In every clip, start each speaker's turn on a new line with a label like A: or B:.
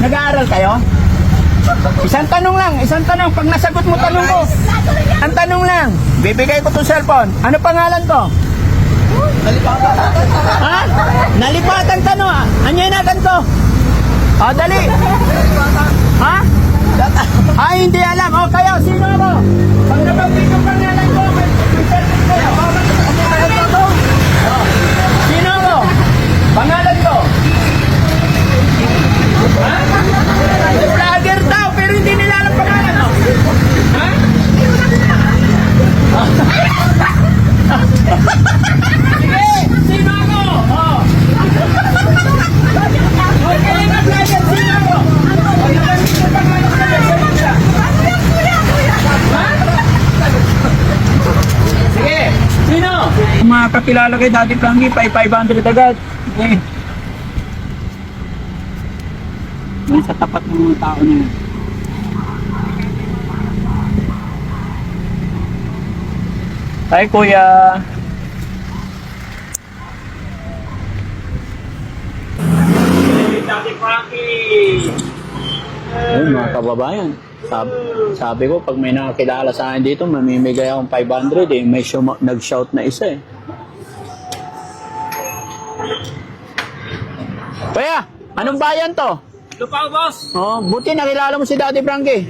A: Nag-aaral kayo? Isang tanong lang, isang tanong. Pag nasagot mo tanong ko, ang tanong lang, bibigay ko itong cellphone. Ano pangalan ko? Ha? Nalipatan tanong ah. Anyan natin to. O, dali. Ha? Ay, hindi alam. O, kayo, sino ako? Pag nabanggit yung pangalan ko, may cellphone kayo. Sino ako? Pangalan ko? Ha? Vlogger daw, pero hindi nila alam pangalan. No? Ha? Sige, sino ako? Oh. Okay na, vlogger, sino ako? Sige, sino? Mga kakilala kay Daddy Frankie, 500 agad. Okay. Sa tapat ng mga tao na yan. Hi, kuya. Daddy Frankie. Ay, mga kababayan. Sabi ko, pag may nakakilala sa akin dito, mamimigay akong 500 eh. May nag-shout na isa eh. Kuya, anong bayan to?
B: Lupaw, boss!
A: Oh, buti nakilala mo si Daddy Frankie.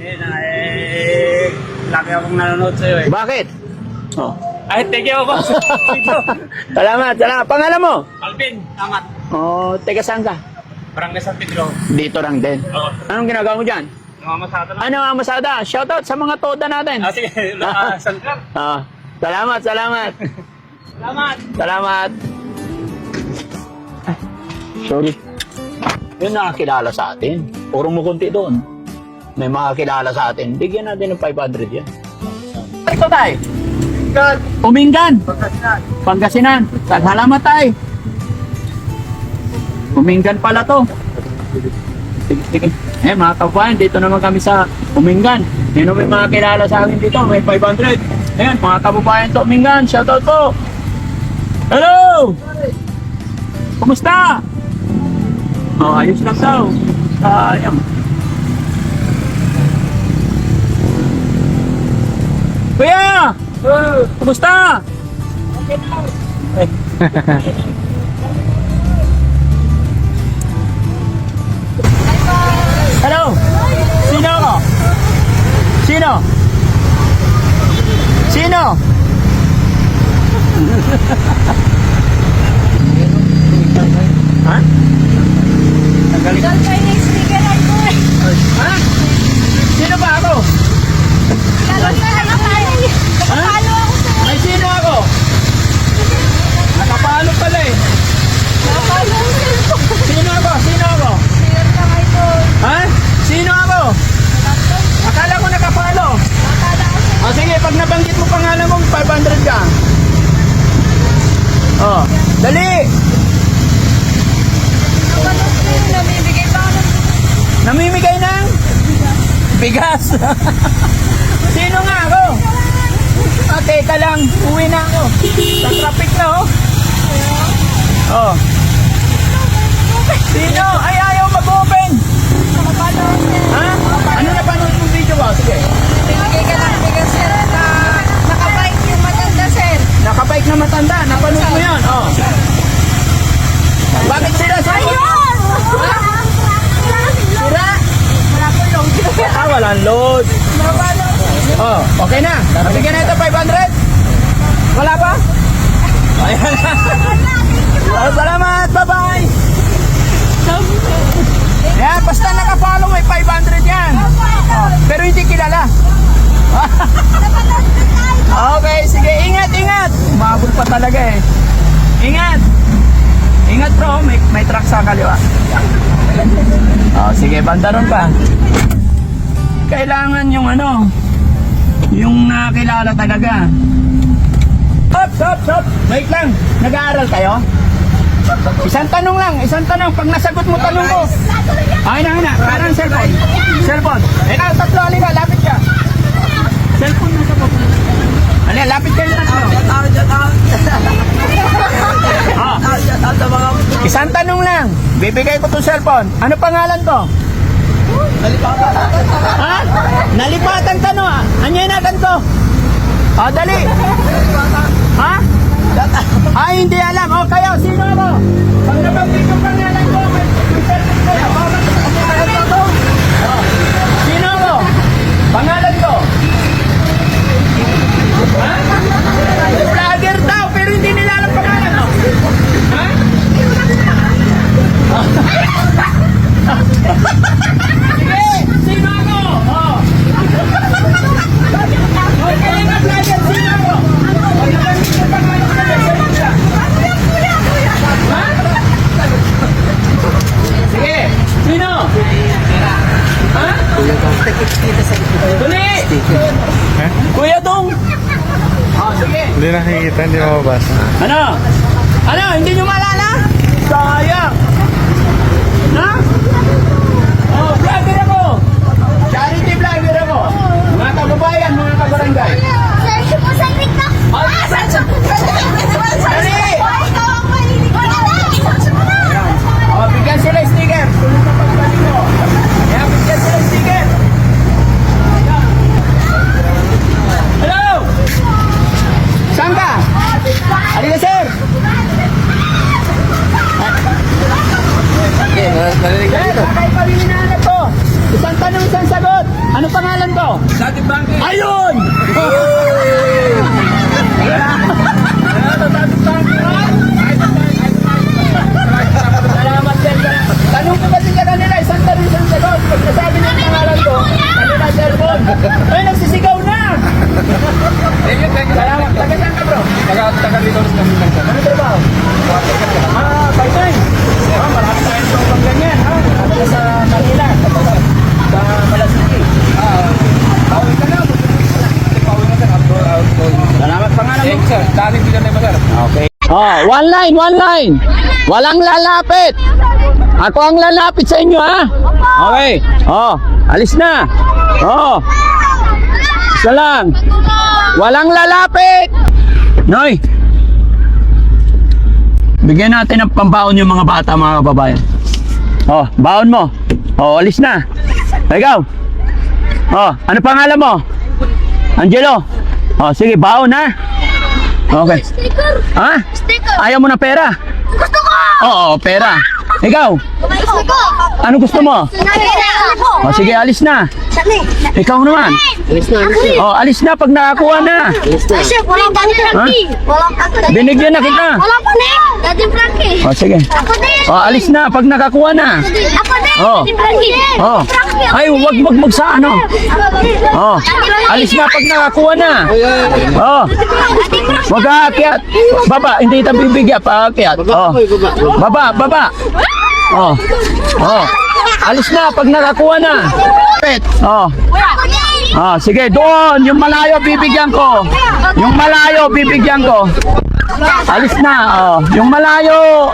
B: Laki akong nanonood sa'yo eh.
A: Bakit? Oh.
B: Ay, thank you, boss!
A: Salamat, salamat. Pangalan mo?
B: Alvin, angat.
A: Oh, teka saan ka?
B: Barangay San Pedro.
A: Dito lang din.
B: Oo.
A: Anong ginagawa mo dyan?
B: Namamasada lang.
A: Ano ang masada? Shoutout sa mga toda natin.
B: Ah, sige. San Club.
A: Ah, salamat, salamat.
B: Salamat!
A: Salamat. Ay, sorry. Yung nakakilala sa atin. Puro mo kunti doon. May makakilala sa atin. Bigyan natin ng 500 yan. Ito tayo. Umingan. Pangasinan. Salamat tayo. Umingan pala to. Sige, sige. Eh mga kabayan, dito naman kami sa Umingan. Sino may makakilala sa akin dito? May 500. Ayan, mga kababayan to Umingan. Shoutout po. Hello! Kumusta? Oh, ayos lang daw. Sayang. Kuya! Kumusta? Okay na. Hello? Sino ako? Sino? Sino? Ha? Nagaling. Ha? Sino ba ako? Ha? Ay, sino ako? Nakapalo pala eh. Sino ako? Sino ako? Ha? Sino ako? Akala ko nakapalo. O sige, pag nabanggit mo pangalan mo, 500 ka. Oh, dali! Namimigay ng bigas. Sino nga ako? Ah, teka lang, uwi na ako. Sa traffic na oh. Oh. Sino? Ay, ayaw mag-open. Ha? Ano na panood yung video ba? Sige. Nakabike na matanda. Napanood mo yan. Oh. Bakit sila sa... Sira? Ah, walang load. Oh, okay na. Nabigyan na ito 500? Wala pa? Ayan. Oh, salamat. Bye-bye. Yan, basta nakapollow may 500 yan. Oh, pero hindi kilala. Okay, sige. Ingat, ingat. Mabul pa talaga eh. Ingat. Ingat bro, may truck sa kaliwa. Oh, sige, bandaron pa. Kailangan yung ano, yung nakilala talaga. Stop. Wait lang. Nag-aaral kayo? Isang tanong lang, isang tanong. Pag nasagot mo tanong ko. Ay na. Parang cellphone. Cellphone. Ikaw, tatlo. Halika, lapit ka. Cellphone na sa baba. Halika, lapit kayo tatlo. Isang tanong lang. Bibigay ko itong cellphone. Ano pangalan ko? Ha? Nalipatan ka no ha? Anyan natin ko. O, dali. Ha? Ay, hindi alam. O, kayo, sino ako? Pag nabanggit yung pangalan ko, may service kayo. Sino ako? Pangalan ko. Ha? Vlogger daw, pero hindi nila alam pangalan mo. Ha? Sige, sino ako? Oh. Okay, na vlogger, sino ako? Pag nabanggit yung pangalan ko, may service ka. Ha? Sige, sino? Ha? Tuli! Kuya Dong! Oh, sige.
C: Hindi nakikita, hindi mababasa.
A: Ano? Ano? Hindi nyo maalala? Sayang! Na? Oh, vlogger ako! Charity vlogger ako! Mga kababayan, mga kabarangay. Oh, bigyan sila sticker. Tulong na pagkaling mo. Ayan, bigyan sila sticker. Hello! Saan ka? Halika, sir! Sir, kakay pa rin hinahanap ko. Isang tanong, isang sagot. Anong pangalan ko?
B: Dati Frankie.
A: Ayun! Salamat, sir. Tanong ko kasi ka kanila, isang tanong, isang sagot. Pag nasabi niyo ang pangalan ko, kanila, cellphone. Ay, nagsisigaw na! Salamat. Taga saan ka, bro?
B: Taga dito sa Pilipinas.
A: Ano trabaho? Part-time. Marami tayong trombang ganyan, ha? Ano sa Manila, sa Malasiki.
B: Pauwi ka na. Pauwi na sir.
A: Salamat pangalan mo.
B: Sir, dati hindi na sir.
A: Okay. Oh, one line, one line. Walang lalapit. Ako ang lalapit sa inyo, ha? Okay. Oh, alis na. Oh. Isa lang. Walang lalapit. Noy. Bigyan natin ng pambaon yung mga bata, mga kababayan. Oh, baon mo. Oh, alis na. Ikaw. Oh, ano pangalan mo? Angelo. Oh, sige, baon ha. Okay.
D: Sticker!
A: Ha?
D: Sticker!
A: Ayaw mo na pera?
D: Gusto ko!
A: Oo, pera. Ikaw,
D: Gusto ko!
A: ano gusto mo? Oh, sige, alis na. Ikaw naman. Oh, alis na pag nakakuha na.
D: Chef, walang pa ni Frankie! Walang ako din!
A: Binigyan na kita.
D: Walang pa ni! Daddy Frankie!
A: Oh, sige.
D: Ako din!
A: Oh, alis na pag nakakuha na.
D: Ako din!
A: Oh.
D: Daddy Frankie!
A: Oh. Ay, wag magsa ano. Oh, alis na pag nakakuha na. Oh, wag aakyat. Baba, hindi kita bibigyan pa aakyat. Oh. Baba, baba. Oh. Oh. Alis na pag nakakuha na. Pet. Oh. Ah, sige, doon. Yung malayo bibigyan ko. Yung malayo bibigyan ko. Alis na. Oh. Yung malayo.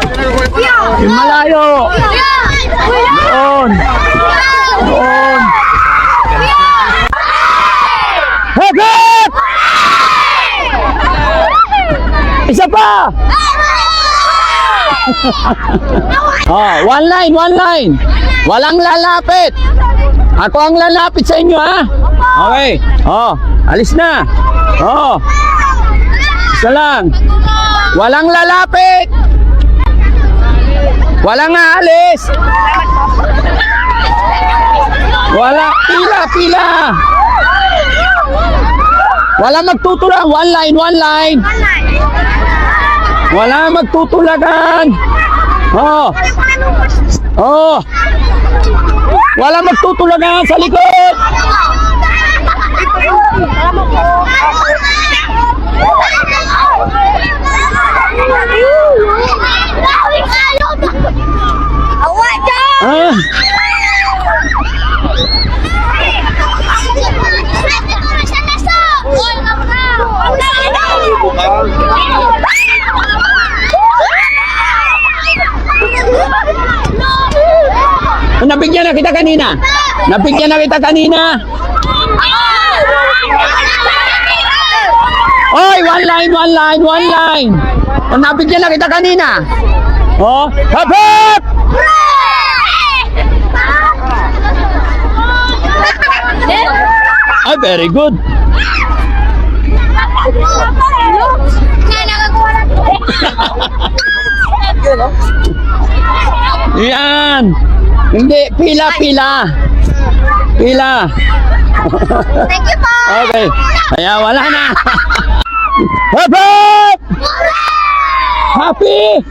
A: Yung malayo. Doon. Doon. Hagit! Isa pa! Oh, one line, one line. Walang lalapit. Ako ang lalapit sa inyo, ha? Okay. Oh, alis na. Oh. Isa lang. Walang lalapit. Walang aalis. Wala. Pila, pila. Wala magtutulak. One line, one line. Wala magtutulagan. Oh. Oh. Wala magtutulagan sa likod. Ah. Nabigyan na kita kanina. Nabigyan na kita kanina. Oy, one line, one line, one line. O, nabigyan na kita kanina. Oh, hop, hop! very good.
D: Nga, nakakuha na to.
A: Yan. Hindi, pila. Pila.
D: Thank you po.
A: Okay. Kaya wala na. Happy! Happy!